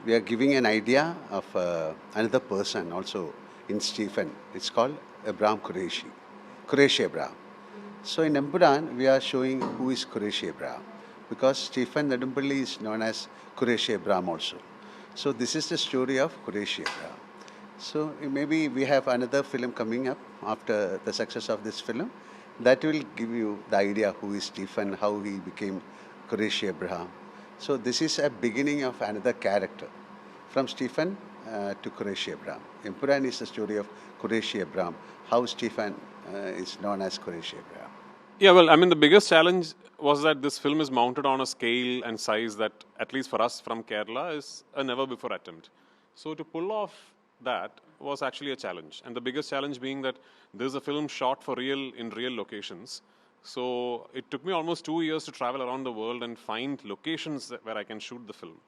we are giving an idea of another person also in Stephen. It's called Abraham Qureshi, Qureshi Abraham. So in Empuraan, we are showing who is Qureshi Abraham, because Stephen Nedumpalli is known as Qureshi Abraham also. So this is the story of Qureshi Abraham. So maybe we have another film coming up after the success of this film that will give you the idea who is Stephen, how he became Qureshi Abraham. So this is a beginning of another character from Stephen to Qureshi Abraham. Empuraan is the story of Qureshi Abraham, how Stephen is known as Qureshi Abraham. Yeah, well, I mean, the biggest challenge was that this film is mounted on a scale and size that, at least for us from Kerala, is a never before attempt. So to pull off that was actually a challenge. And the biggest challenge being that this is a film shot for real in real locations. So it took me almost 2 years to travel around the world and find locations where I can shoot the film.